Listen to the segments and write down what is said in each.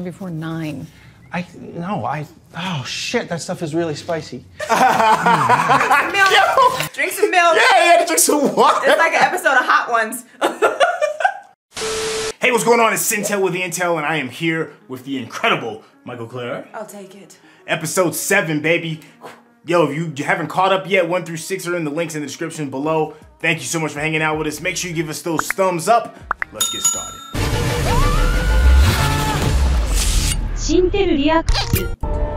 Before 9. Oh shit, that stuff is really spicy. Milk. Drink some milk. Yeah, you had to drink some water. It's like an episode of Hot Ones. Hey, what's going on? It's Syntell with the Intel, and I am here with the incredible Michael Clare. I'll take it. Episode 7, baby. Yo, if you haven't caught up yet, 1 through 6 are in the links in the description below. Thank you so much for hanging out with us. Make sure you give us those thumbs up. Let's get started. Syntell reacts.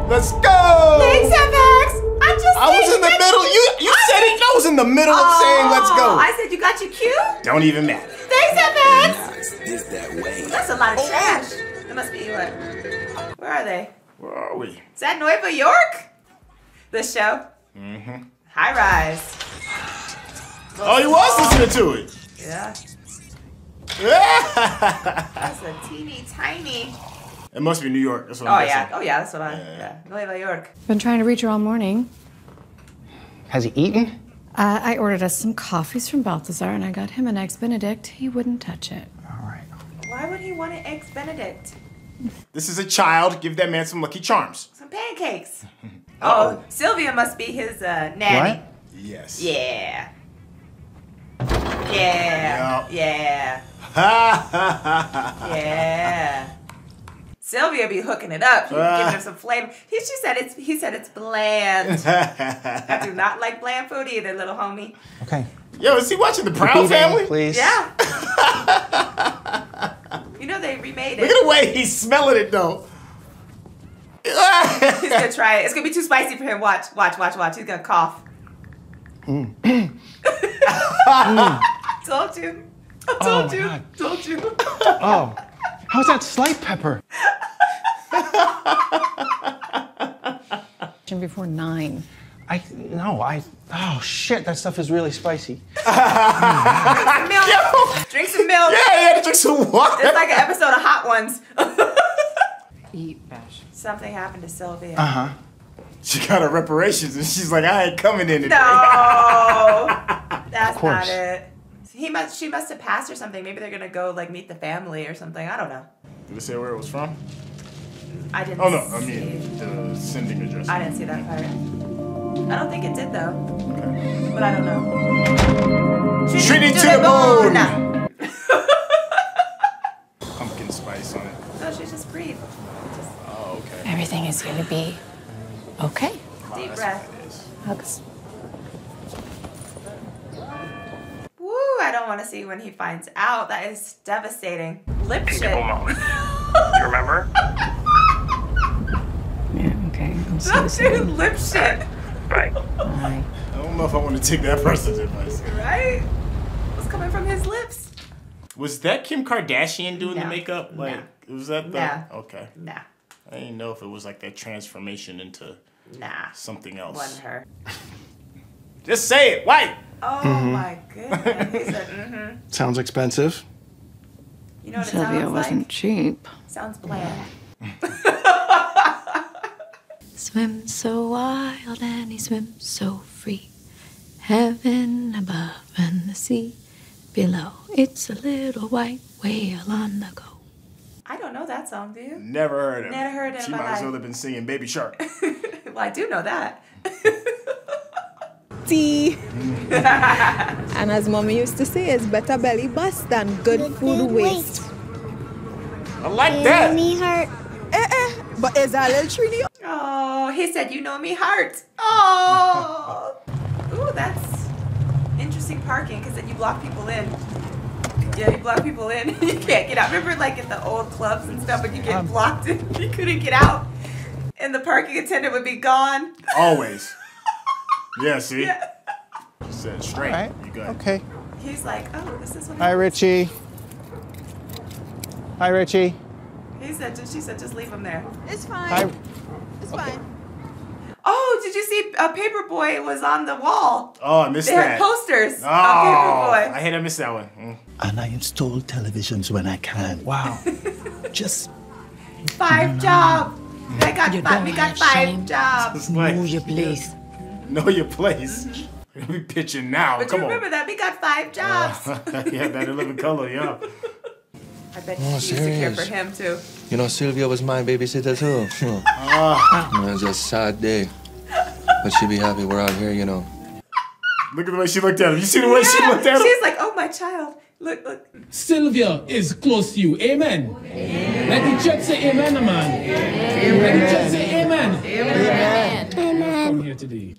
Let's go! Thanks, FX! I was in the middle. You said it. I was in the middle of saying let's go. I said you got your cue? Don't even matter. Thanks, FX! That's a lot of trash. That must be what? Where are they? Where are we? Is that Nueva York? This show? Mm-hmm. High Rise. Oh, you was listening to it. Yeah. That's a teeny tiny. It must be New York. That's what I'm guessing. Oh yeah, that's what yeah. Nueva York. Been trying to reach her all morning. Has he eaten? I ordered us some coffees from Balthazar and I got him an Eggs Benedict. He wouldn't touch it. All right. Why would he want an Eggs Benedict? This is a child. Give that man some Lucky Charms. Some pancakes. Oh, Sylvia must be his nanny. What? Yes. Yeah. Yeah. Yep. Yeah. Yeah. Sylvia be hooking it up. She's giving him some flavor. He said it's bland. I do not like bland food either, little homie. Okay. Yo, is he watching The Proud Family? Please. Yeah. You know they remade it. Look at the way he's smelling it though. He's gonna try it. It's gonna be too spicy for him. Watch. He's gonna cough. Told you. Told you. Oh, how's that slight pepper? Before 9. Oh shit, that stuff is really spicy. Milk. Drink some milk. Yeah, you had to drink some water. It's like an episode of Hot Ones. Eat, Bash. Something happened to Sylvia. Uh-huh. She got her reparations and she's like, I ain't coming in today. No, that's course. not it. She must have passed or something. Maybe they're gonna go like meet the family or something. I don't know. Did it say where it was from? I didn't. Oh no, I mean the sending address. I didn't see that part. I don't think it did though. Okay. But I don't know. Trini to the moon. Pumpkin spice on it. No, she's just breathe. Oh, okay. Everything is gonna be okay. Deep That's breath. what it is. Hugs. Woo! I don't want to see when he finds out. That is devastating. Lip shit. You remember? Yeah, okay. I'm so Don't sorry. do lip shit. Right. Bye. I don't know if I want to take that person's advice. Right? What's coming from his lips? Was that Kim Kardashian doing the No. makeup? Like, was that the? No. Okay. Nah. I didn't know if it was like that transformation into Nah. something else. Wasn't her. Just say it, white. Oh my goodness. He said, mm-hmm. Sounds expensive. You know what it Sylvia sounds wasn't like? cheap. Sounds bland. Swims so wild and he swims so free. Heaven above and the sea below. It's a little white whale on the go. I don't know that song, do you? Never heard of it. Never heard it in She my might as life. well have been singing Baby Shark. Well, I do know that. Tea. And as mommy used to say, it's better belly bust than good food waste. I like that. But is that little Trini? Oh, he said, you know me heart. Oh. Ooh, that's interesting parking because then you block people in. Yeah, you block people in. You can't get out. Remember like at the old clubs and stuff when you get blocked and you couldn't get out and the parking attendant would be gone? Always. Yeah, see? Yeah. You said it straight. All right. You good. Okay. He's like, oh, this is what Hi, Richie. Hi, Richie. She said, just leave him there. It's fine. Hi. It's fine. Oh, did you see Paperboy was on the wall? Oh, I missed They that. had posters Oh, of Paperboy. I hate I missed that one. And I install televisions when I can. Wow. Just 5 jobs. We got 5 jobs. It's like, Know your place. know your place. We pitching now. But Come you on. remember that we got 5 jobs. Yeah, that 11 color, yeah. I bet she used to care for him too. You know, Sylvia was my babysitter too. It was just a sad day. But she be happy we're out here, you know. Look at the way she looked at him. You see the way she looked at him? She's like, oh, my child. Look, look. Sylvia is close to you. Amen. Let the church say amen, man. Let the church say amen. Amen. Come here today.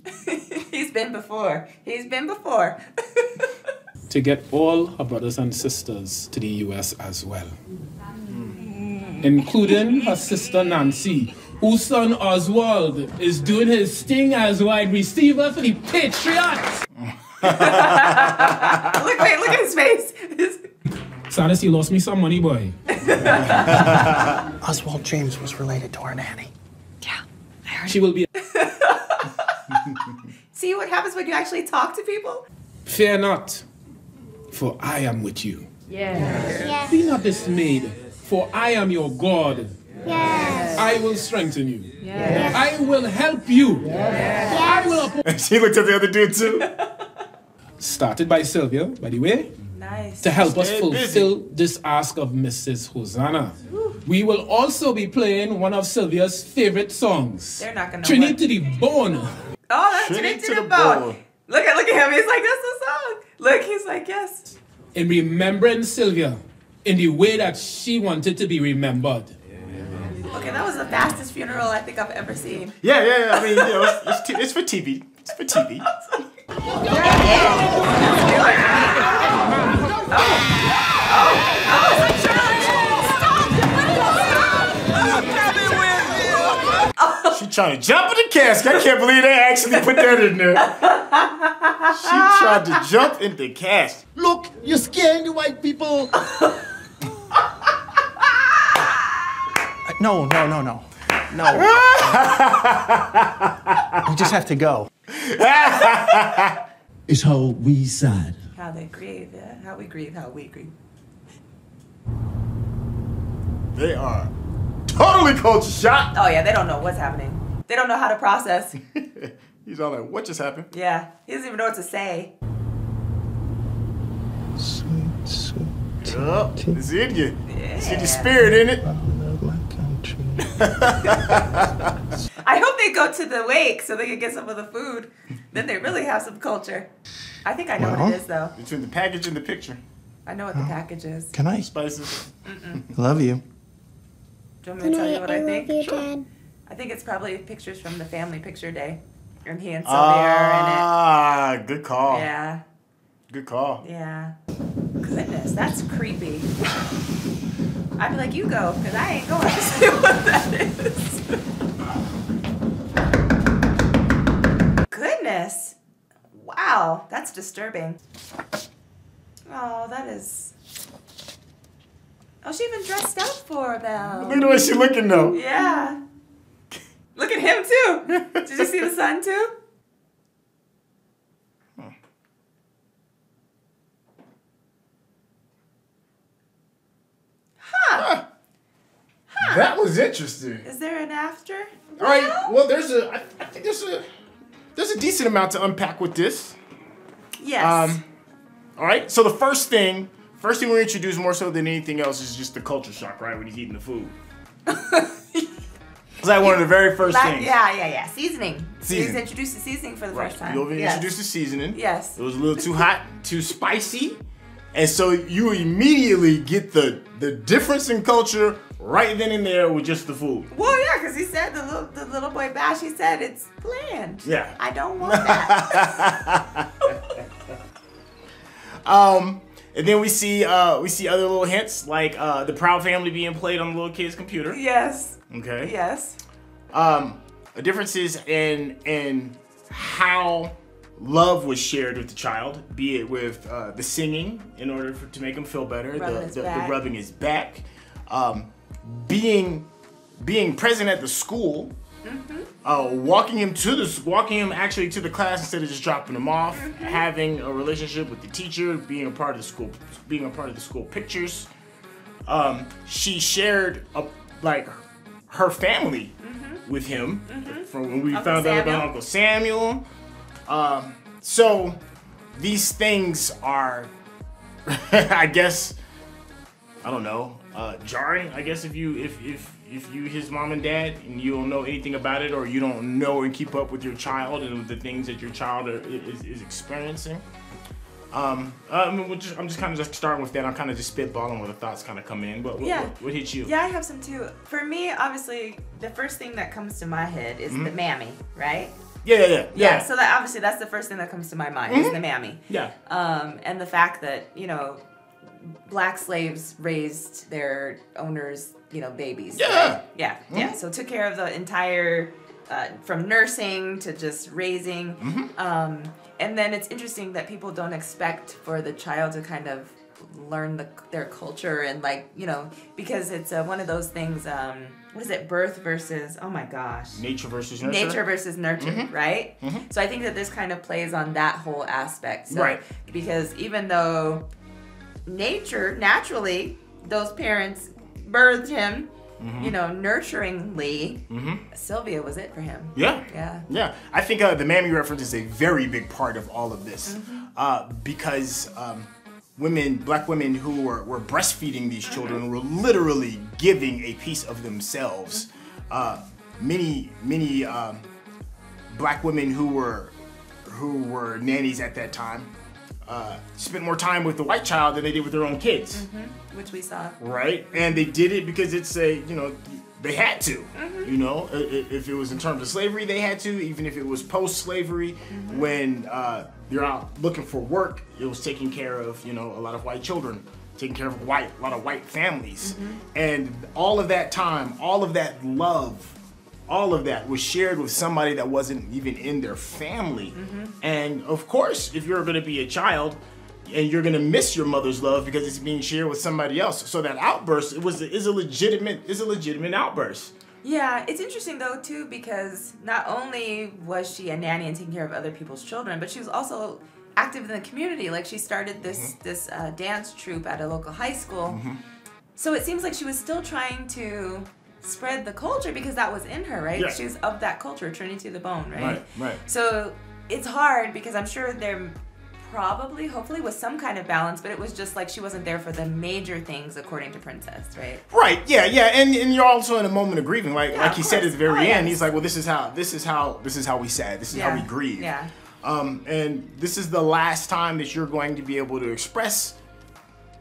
He's been before. He's been before. To get all her brothers and sisters to the U.S. as well. Including her sister Nancy, whose son Oswald is doing his sting as wide receiver for the Patriots. Look at his face. Saddest, you lost me some money, boy. Oswald James was related to our nanny. Yeah, I heard. She will be. See what happens when you actually talk to people? Fear not, for I am with you. Yes. Be not dismayed, for I am your God. Yes. I will strengthen you. Yes. I will help you. Yes. I will uphold. She looked at the other dude too. Started by Sylvia, by the way. Nice. To help us Stay fulfill this ask of Mrs. Hosanna. We will also be playing one of Sylvia's favorite songs. They're not gonna Trini work. to the Bone. Oh, that's Trini to the bone. Look at him. He's like, that's the song. Look, he's like, yes. In remembering Sylvia in the way that she wanted to be remembered. Okay, that was the fastest funeral I think I've ever seen. Yeah. I mean, you know, it's for TV. It's for TV. She trying to jump in the casket. I can't believe they actually put that in there. She tried to jump in the casket. Look, you're scaring the white people. No. We just have to go. It's how we sad. How they grieve, yeah. How we grieve. They are totally culture shocked. Oh, yeah, they don't know what's happening. They don't know how to process. He's all like, what just happened? Yeah, he doesn't even know what to say. Sweet. Yup, it's in you. Yeah. It's in your spirit, in it? I love my country. I hope they go to the wake so they can get some of the food. Then they really have some culture. I think I know what it is, though. Between the package and the picture. I know what the package is. Can I? Spices. Love you. Do you want me to tell you what I think? You, Dad. I think it's probably pictures from the family picture day. And he and Sylvia are Ah, good call. in it. Yeah. Good call. Yeah. Goodness, that's creepy. I'd be like, you go, because I ain't going to see what that is. Goodness. Wow, that's disturbing. Oh, that is... Oh, she even dressed up for them. Look at the way she's looking, though. Yeah. Look at him, too. Did you see the son, too? Huh. That was interesting. Is there an after? All right. Well, I think there's a decent amount to unpack with this. Yes. All right. So the first thing we're introduced more so than anything else is just the culture shock, right? When he's eating the food. It's like one of the very first things. Yeah. Seasoning. Seasoning. He's introduced to seasoning for the first time. You'll be introduced to seasoning. Yes. It was a little too hot, too spicy. And so you immediately get the difference in culture right then and there with just the food. Well, yeah, because he said, the little boy Bash, he said it's bland. Yeah. I don't want that. And then we see other little hints like the Proud Family being played on the little kid's computer. Yes. Okay. Yes. Differences in how love was shared with the child, be it with the singing in order to make him feel better, the rubbing his back, being present at the school, walking him actually to the class instead of just dropping him off, having a relationship with the teacher, being a part of the school pictures. She shared her family with him from when we found out about Uncle Samuel. So these things are, I guess, I don't know, jarring, I guess, if you his mom and dad and you don't know anything about it, or you don't know and keep up with your child and the things that your child is experiencing. I'm just kind of just starting with that. I'm kind of just spitballing where the thoughts kind of come in. What hit you? Yeah, I have some too. For me, obviously, the first thing that comes to my head is the mammy, right? Yeah. So that obviously that's the first thing that comes to my mind is the mammy. Yeah. And the fact that, you know, black slaves raised their owners, you know, babies. Yeah. Right? Yeah. So took care of the entire, from nursing to just raising. And then it's interesting that people don't expect for the child to kind of learn their culture and, like, you know, because it's one of those things, what is it, birth versus, oh my gosh. Nature versus nurture. Nature versus nurture, right? So I think that this kind of plays on that whole aspect. So, right. Because even though naturally, those parents birthed him, you know, nurturingly, Sylvia was it for him. Yeah. I think the mammy reference is a very big part of all of this, because black women who were breastfeeding these children were literally giving a piece of themselves. Many black women who were nannies at that time spent more time with the white child than they did with their own kids. Which we saw. Right? And they did it because it's they had to. You know, if it was in terms of slavery, they had to. Even if it was post-slavery, when you're out looking for work, it was taking care of, you know, a lot of white children, taking care of a lot of white families. And all of that time, all of that love, all of that was shared with somebody that wasn't even in their family. And of course, if you're gonna be a child and you're gonna miss your mother's love because it's being shared with somebody else. So that outburst is a legitimate outburst. Yeah, it's interesting though too, because not only was she a nanny and taking care of other people's children, but she was also active in the community. Like she started this dance troupe at a local high school. So it seems like she was still trying to spread the culture because that was in her, right? Yeah. She was of that culture, Trini to the bone, right? Right. So it's hard because I'm sure there probably, hopefully, was some kind of balance, but it was just like she wasn't there for the major things according to Princess, right? Right. Yeah. And you're also in a moment of grieving, like he said at the very end. He's like, well, this is how we sad. This is how we grieve. Yeah. And this is the last time that you're going to be able to express.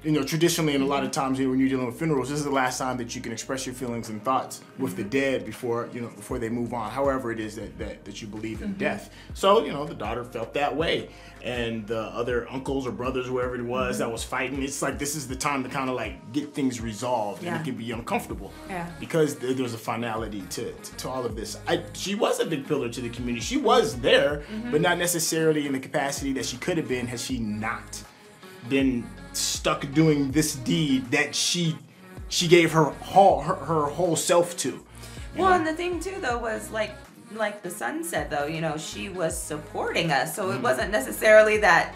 You know, traditionally, and a lot of times when you're dealing with funerals, this is the last time that you can express your feelings and thoughts with the dead before they move on. However, it is that you believe in death. So, you know, the daughter felt that way, and the other uncles or brothers, whoever it was that was fighting, it's like this is the time to kind of like get things resolved, and it can be uncomfortable because there's a finality to all of this. She was a big pillar to the community. She was there, but not necessarily in the capacity that she could have been had she not been stuck doing this deed that she gave her whole self to. Well, and the thing too though was like the son said though, you know, she was supporting us, so it wasn't necessarily that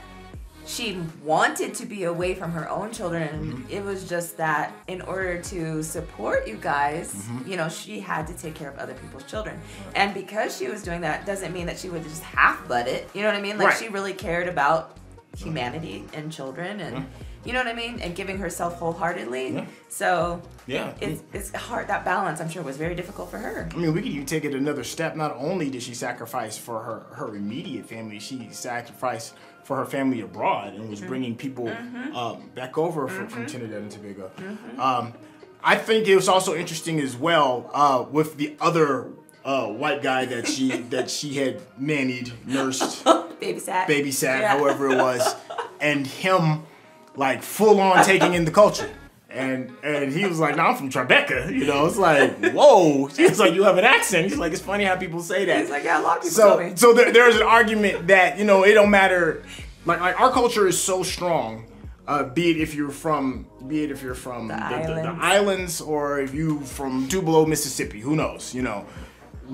she wanted to be away from her own children. It was just that in order to support you guys, you know, she had to take care of other people's children. And because she was doing that doesn't mean that she would just half-butt it. You know what I mean? Like she really cared about humanity and children, and you know what I mean, and giving herself wholeheartedly. So it's hard. That balance, I'm sure, was very difficult for her. I mean, we could even take it another step. Not only did she sacrifice for her immediate family, she sacrificed for her family abroad and was bringing people back over from Trinidad and Tobago. I think it was also interesting as well with the other white guy that she had nannied, nursed, babysat, however it was, and him like full on taking in the culture, and he was like, "No, I'm from Tribeca," you know. It's like, whoa. It's like, you have an accent. He's like, it's funny how people say that. He's like, yeah, a lot of people tell me. So there's an argument that, you know, it don't matter. Like our culture is so strong. Be it if you're from the islands, or if you from Tupelo, Mississippi, who knows, you know.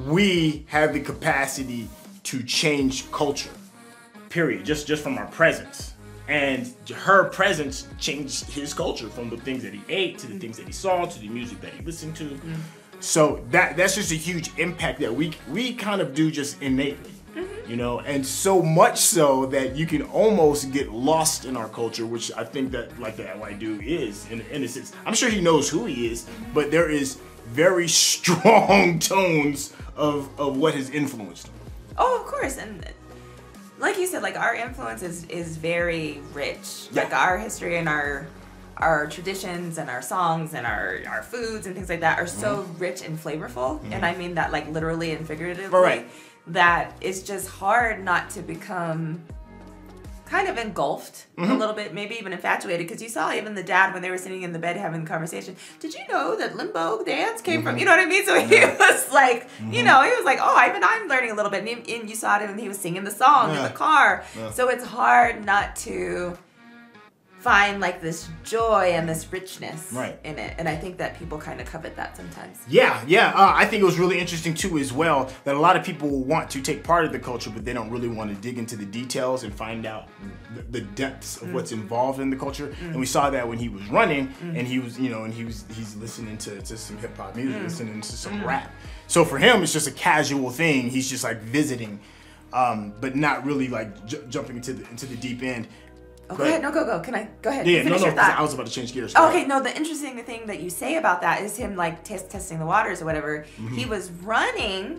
We have the capacity to change culture, period, just from our presence. And her presence changed his culture, from the things that he ate, to the things that he saw, to the music that he listened to. So that's just a huge impact that we kind of do just innately. You know, and so much so that you can almost get lost in our culture, which I think that like that white dude is in a sense. I'm sure he knows who he is, but there is very strong tones of what has influenced him. Oh, of course, and like you said, like our influence is very rich. Yeah. Like our history and our traditions and our songs and our foods and things like that are so rich and flavorful, and I mean that like literally and figuratively. Right. That it's just hard not to become kind of engulfed a little bit, maybe even infatuated, because you saw even the dad when they were sitting in the bed having the conversation. Did you know that limbo dance came from, you know what I mean? So he was like, you know, he was like, oh, I'm learning a little bit. And you saw it when he was singing the song in the car. Yeah. So it's hard not to find like this joy and this richness in it, and I think that people kind of covet that sometimes. I think it was really interesting too as well that a lot of people want to take part of the culture, but they don't really want to dig into the details and find out the depths of what's involved in the culture. And we saw that when he was running, and he was, you know, and he's listening to some hip hop music, listening to some rap. So for him, it's just a casual thing. He's just like visiting, but not really like jumping into the deep end. Oh, go ahead. No, go. Can I go ahead? Yeah, no. I was about to change gears. Okay, no. The interesting thing that you say about that is him like testing the waters or whatever. He was running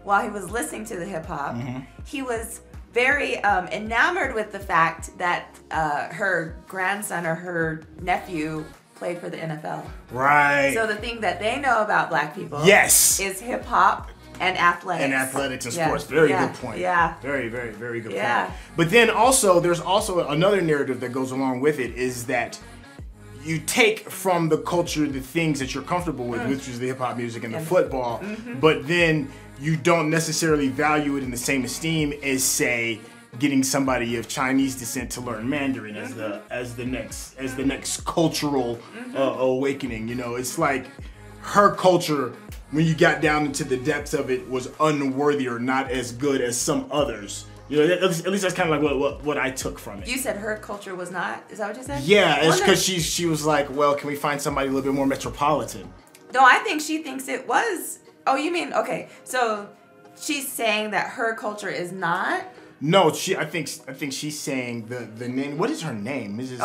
while he was listening to the hip hop. He was very enamored with the fact that her grandson or her nephew played for the NFL. Right. So the thing that they know about black people, is hip hop. And athletics. And athletics and sports. Very good point. Yeah. Very, very, very good point. But then also, there's also another narrative that goes along with it, is that you take from the culture the things that you're comfortable with, which is the hip hop music and the football, but then you don't necessarily value it in the same esteem as, say, getting somebody of Chinese descent to learn Mandarin as the next cultural awakening. You know, it's like her culture, when you got down into the depths of it, was unworthy or not as good as some others. You know, at least that's kind of like what I took from it. You said her culture was not? Is that what you said? Yeah, it's because she was like, well, can we find somebody a little bit more metropolitan? No, I think she thinks it was. Oh, you mean, okay. So she's saying that her culture is not? No, I think she's saying the name. What is her name? Mrs.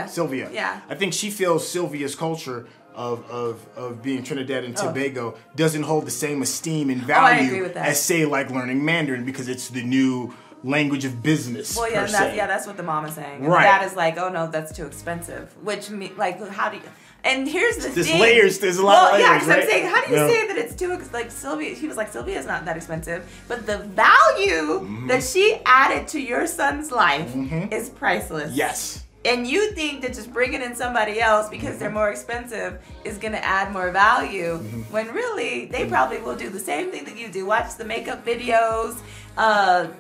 Sylvia. Yeah. I think she feels Sylvia's culture of being Trinidad and Tobago doesn't hold the same esteem and value as, say, like learning Mandarin, because it's the new language of business. Well, yeah, that's what the mom is saying. And right. Dad is like, oh no, that's too expensive. Which like, how do you? And here's the thing. There's a lot of layers. Yeah, because I'm saying, how do you say that it's too, like Sylvia, he was like, Sylvia's not that expensive, but the value that she added to your son's life is priceless. Yes. And you think that just bringing in somebody else because they're more expensive is going to add more value, when really they probably will do the same thing that you do. Watch the makeup videos,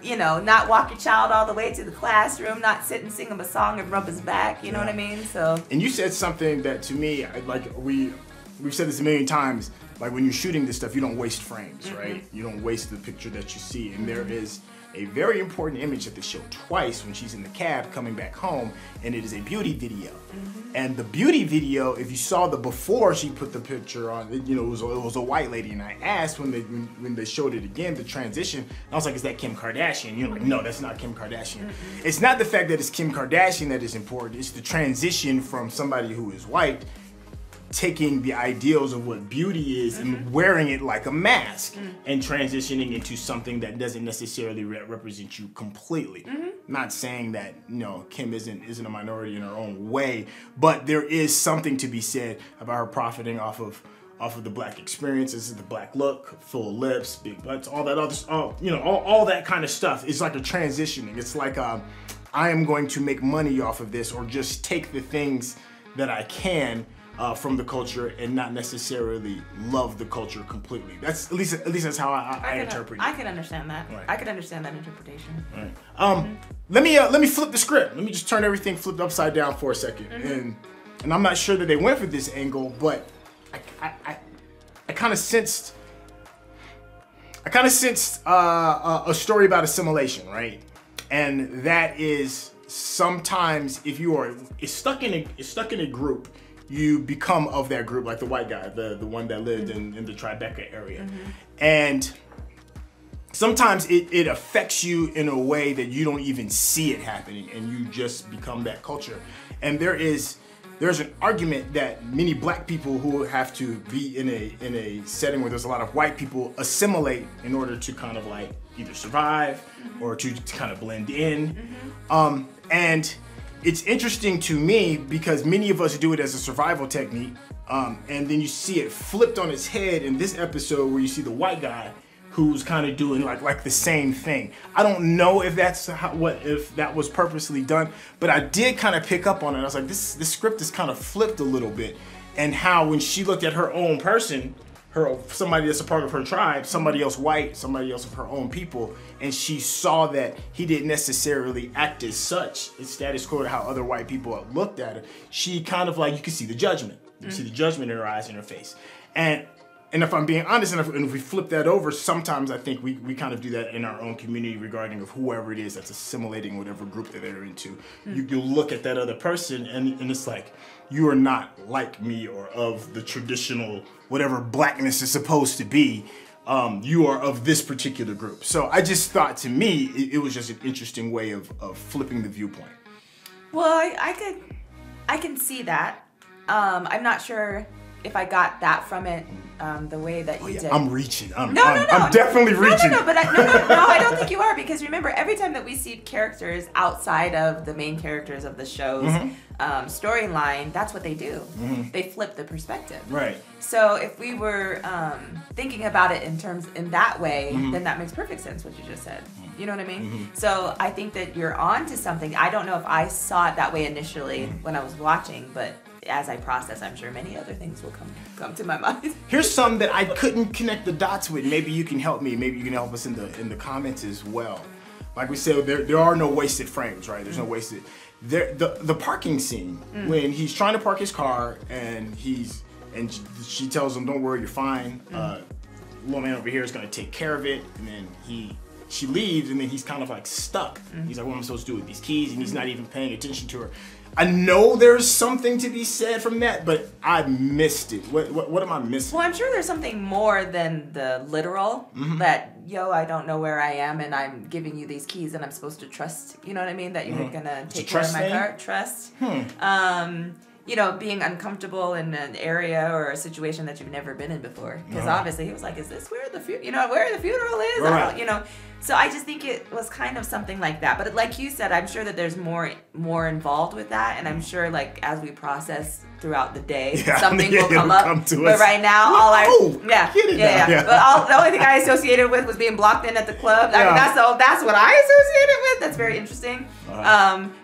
you know, not walk your child all the way to the classroom, not sit and sing him a song and rub his back. You know what I mean? So. And you said something that to me, like we've said this a million times. Like when you're shooting this stuff, you don't waste frames, right? You don't waste the picture that you see, and there is a very important image that they show twice when she's in the cab coming back home, and it is a beauty video. And the beauty video, if you saw the before she put the picture on, you know, it was a white lady, and I asked when they showed it again, the transition, I was like, is that Kim Kardashian? You're like, no, that's not Kim Kardashian. It's not the fact that it's Kim Kardashian that is important, it's the transition from somebody who is white taking the ideals of what beauty is and wearing it like a mask and transitioning into something that doesn't necessarily represent you completely. Not saying that, you know, Kim isn't a minority in her own way, but there is something to be said about her profiting off of the black experiences, the black look, full lips, big butts, all that other, you know, all that kind of stuff. It's like a transitioning. It's like I am going to make money off of this, or just take the things that I can from the culture and not necessarily love the culture completely. That's at least that's how I interpret it. I can understand that. Right. I can understand that interpretation. Right. Let me flip the script. Let me just turn everything flipped upside down for a second. And I'm not sure that they went for this angle, but I kind of sensed a story about assimilation, right? And that is, sometimes if you are stuck in a group, you become of that group, like the white guy, the one that lived in the Tribeca area. And sometimes it affects you in a way that you don't even see it happening, and you just become that culture. And there's an argument that many black people who have to be in a setting where there's a lot of white people assimilate in order to kind of like either survive or to kind of blend in. And it's interesting to me because many of us do it as a survival technique, and then you see it flipped on its head in this episode where you see the white guy who's kind of doing like the same thing. I don't know if that's if that was purposely done, but I did kind of pick up on it. I was like, this script is kind of flipped a little bit, and how when she looked at her own person, somebody that's a part of her tribe, somebody else white, somebody else of her own people, and she saw that he didn't necessarily act as such, it's status quo to how other white people looked at her. She kind of like, you can see the judgment. You see the judgment in her eyes and her face. And if I'm being honest, and if we flip that over, sometimes I think we kind of do that in our own community regarding of whoever it is that's assimilating whatever group that they're into. You look at that other person and it's like, you are not like me or of the traditional whatever blackness is supposed to be. You are of this particular group. So I just thought, to me, it was just an interesting way of flipping the viewpoint. Well, I can see that. I'm not sure if I got that from it the way that you did. I'm reaching. I'm definitely reaching. No, I don't think you are, because remember, every time that we see characters outside of the main characters of the show's storyline, that's what they do. They flip the perspective. Right. So if we were thinking about it in that way, then that makes perfect sense what you just said. You know what I mean? So I think that you're on to something. I don't know if I saw it that way initially when I was watching, but as I process, I'm sure many other things will come to my mind. Here's some that I couldn't connect the dots with. Maybe you can help me. Maybe you can help us in the comments as well. Like we said, there are no wasted frames, right? There's no wasted. The parking scene when he's trying to park his car and she tells him, "Don't worry, you're fine. Little man over here is gonna take care of it." And then she leaves, and then he's kind of like stuck. He's like, "What am I supposed to do with these keys?" And he's not even paying attention to her. I know there's something to be said from that, but I missed it. What am I missing? Well, I'm sure there's something more than the literal that, I don't know where I am and I'm giving you these keys and I'm supposed to trust, you know what I mean? That you're gonna take care of my car. Trust. Being uncomfortable in an area or a situation that you've never been in before. Because obviously he was like, "Is this where the where the funeral is?" Right. So I just think it was kind of something like that. But like you said, I'm sure that there's more involved with that, and I'm sure like as we process throughout the day, something will come up. But right now, But the only thing I associated with was being blocked in at the club. I mean, that's what I associated with. That's very interesting.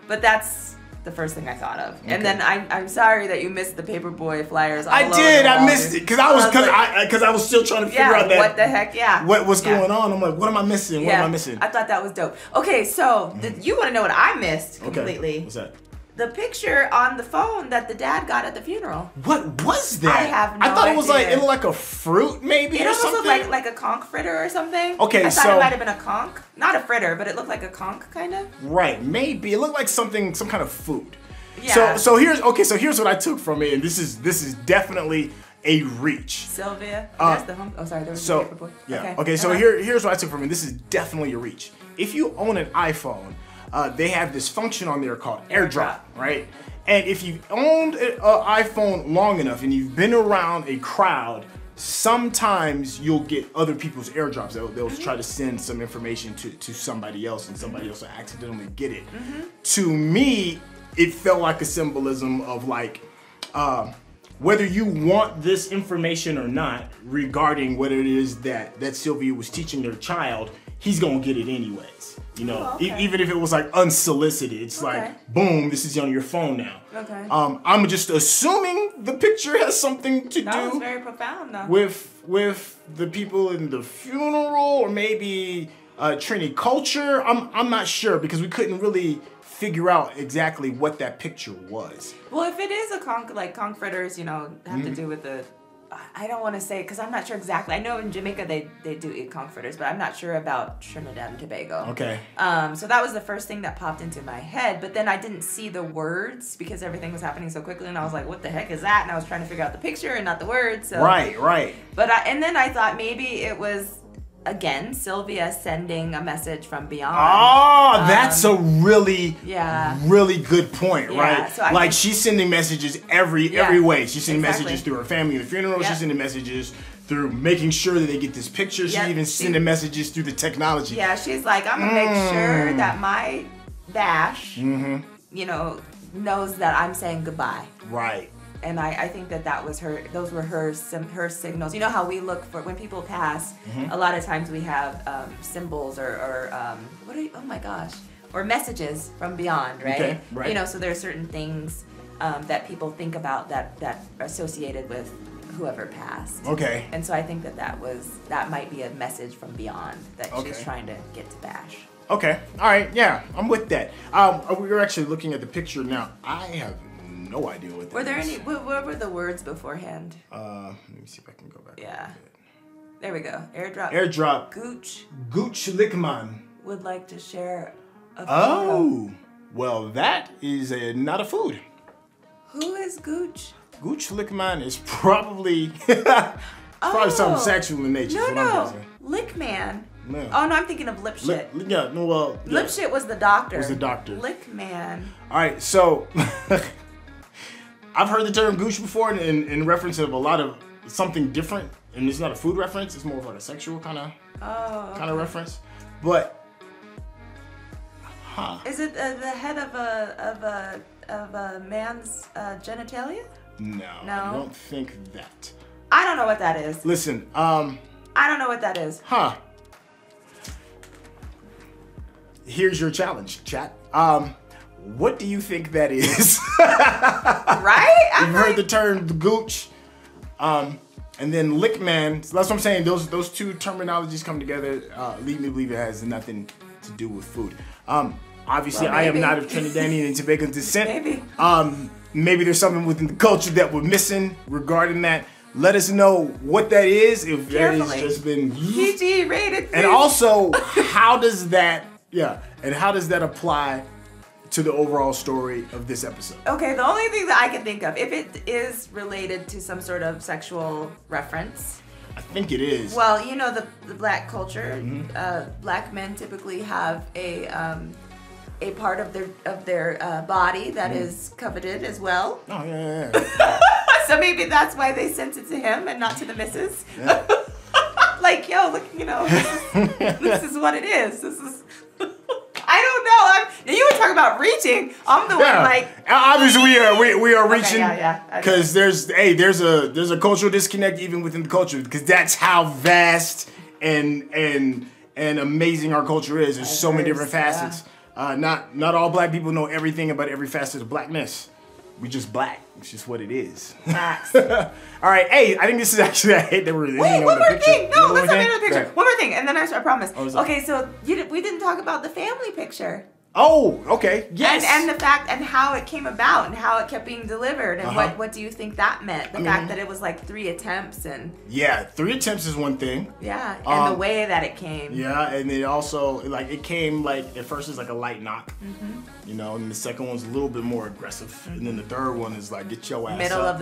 But that's the first thing I thought of. And then I'm sorry that you missed the Paperboy flyers. I did. I missed it because I was still trying to figure out that. What the heck? Yeah. What's going on? I'm like, what am I missing? What am I missing? I thought that was dope. Okay, so you want to know what I missed completely? Okay. What's that? The picture on the phone that the dad got at the funeral. What was that? I have no idea. I thought it was like, it looked like a fruit maybe it or something. It almost looked like a conch fritter or something. Okay, I thought it might have been a conch. Not a fritter, but it looked like a conch kind of. Right, maybe. It looked like some kind of food. Yeah. So here's what I took from it, and this is definitely a reach. Sylvia, that's the home. Oh, sorry, there was the Paperboy. Yeah. Okay. So here's what I took from it. This is definitely a reach. If you own an iPhone, they have this function on there called AirDrop, right? And if you've owned an iPhone long enough and you've been around a crowd, sometimes you'll get other people's AirDrops. They'll try to send some information to somebody else, and somebody else will accidentally get it. To me, it felt like a symbolism of like, whether you want this information or not, regarding what it is that Sylvia was teaching their child, he's gonna get it anyways. Even if it was like unsolicited, it's like, boom, this is on your phone now. Okay. I'm just assuming the picture has something to That was do very profound, though. with the people in the funeral, or maybe Trini culture. I'm not sure, because we couldn't really figure out exactly what that picture was. Well, if it is a conch, like conch fritters, have to do with the. I don't want to say, because I'm not sure exactly. I know in Jamaica they do eat conch fritters, but I'm not sure about Trinidad and Tobago. Okay. So that was the first thing that popped into my head, but then I didn't see the words because everything was happening so quickly, and I was like, what the heck is that? And I was trying to figure out the picture and not the words. So. Right. But and then I thought maybe it was again, Sylvia sending a message from beyond. Oh, that's a really, yeah, really good point, right? So like she's sending messages every way. She's sending messages through her family at the funeral. She's sending messages through making sure that they get this picture. She's even sending messages through the technology. Yeah, she's like, I'm gonna make sure that my Bash, you know, knows that I'm saying goodbye. Right. And I think that was her. Those were her signals. You know how we look for when people pass. A lot of times we have symbols or what are you, oh my gosh, or messages from beyond, right? Okay, right. You know, so there are certain things that people think about that are associated with whoever passed. Okay. And so I think that might be a message from beyond that she's trying to get to Bash. Okay. All right. Yeah, I'm with that. We were actually looking at the picture now. I have no idea what that Were there is. any? What were the words beforehand? Let me see if I can go back. Yeah. There we go. Airdrop. Airdrop. Gooch Lickman would like to share a photo. Oh, well, that is not a food. Who is Gooch? Gooch Lickman is probably something sexual in nature. No. Lickman. No. Oh no, I'm thinking of lip shit. Lip shit was the doctor. Was the doctor. Lickman. All right, so I've heard the term gooch before in reference of a lot of something different, and it's not a food reference. It's more of like a sexual kind of reference. But is it the head of a man's genitalia? No, I don't think that. I don't know what that is. Listen, I don't know what that is. Here's your challenge, chat. What do you think that is? Right? You've heard the term gooch, and then lickman. So that's what I'm saying. Those two terminologies come together. Lead me to believe it has nothing to do with food. Obviously, I am not of Trinidadian and Tobago descent. Maybe. Maybe there's something within the culture that we're missing regarding that. Let us know what that is, if that has just been PG rated. And also, how does that apply to the overall story of this episode? Okay, the only thing that I can think of, if it is related to some sort of sexual reference. I think it is. Well, you know the black culture, black men typically have a part of their body that is coveted as well. Oh yeah. So maybe that's why they sent it to him and not to the missus. Yeah. Like, yo, look, you know, this is what it is. This is. I don't know. You were talking about reaching. I'm the one like. Obviously, we are reaching. Yeah. Because there's a cultural disconnect even within the culture, because that's how vast and amazing our culture is. There's so many different facets. Not all black people know everything about every facet of blackness. We just black. It's just what it is. Facts. All right. Hey, I think this is actually. I hate that we're. Wait, one more thing. No, let's not end the picture. Right. One more thing, and then I promise. Okay, so we didn't talk about the family picture. Oh, okay. Yes. And the fact and how it came about and how it kept being delivered and what do you think that meant? The fact that it was like 3 attempts and. Yeah, 3 attempts is one thing. Yeah, and the way that it came. Yeah, and it also it came like at first it's like a light knock, you know, and the second one's a little bit more aggressive, and then the third one is like get your ass Middle of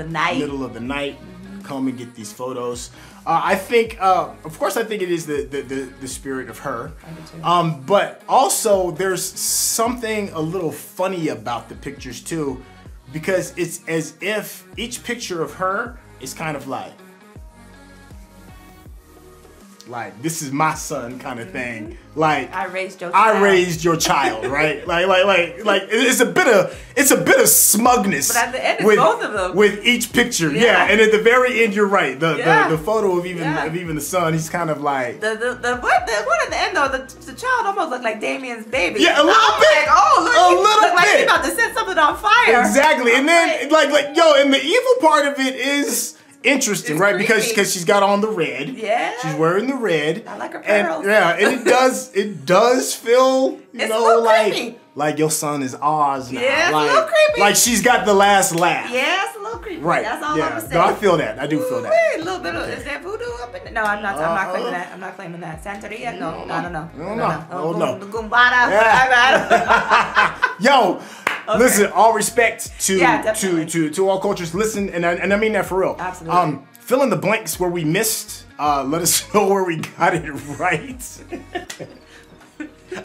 the night. Come and get these photos. I think, of course, I think it is the spirit of her. I do too. But also there's something a little funny about the pictures too, because it's as if each picture of her is kind of like this is my son kind of thing. Like I raised your child, right? like it's a bit of smugness. But at the end, it's both of them with each picture. Yeah, and at the very end, you're right. The photo of even the son, he's kind of like the one at the end though. The child almost looked like Damien's baby. Yeah, a little bit. Like, like he's about to set something on fire. Exactly, and then like and the evil part of it is. Interesting, it's right? creepy. Because she's got on the red. Yeah. She's wearing the red. I like her pearls. And it does feel, it's a little creepy. Like your son is ours now. Yeah, it's like, a little creepy. Like she's got the last laugh. Yeah, it's a little creepy. Right. That's all I'm saying. No, I feel that. I do feel that. Wait, a little bit of, is that voodoo up in there? No, I'm not claiming that. I'm not claiming that. Santeria? No. The Gumbada? Yeah. Yo. Okay. Listen, all respect to all cultures. Listen, and I mean that for real. Absolutely. Fill in the blanks where we missed. Let us know where we got it right.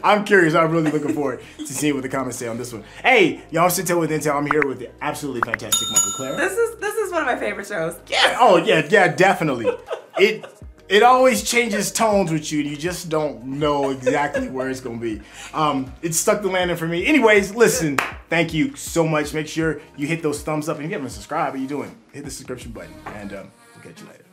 I'm curious. I'm really looking forward to seeing what the comments say on this one. Hey, y'all, Syntell with Intel. I'm here with the absolutely fantastic Michael Clare. This is one of my favorite shows. Yeah. Oh yeah, definitely. It always changes tones with you, and you just don't know exactly where it's gonna be. It stuck the landing for me. Anyways, listen, thank you so much. Make sure you hit those thumbs up, and if you haven't subscribed, what are you doing? Hit the subscription button, and we'll catch you later.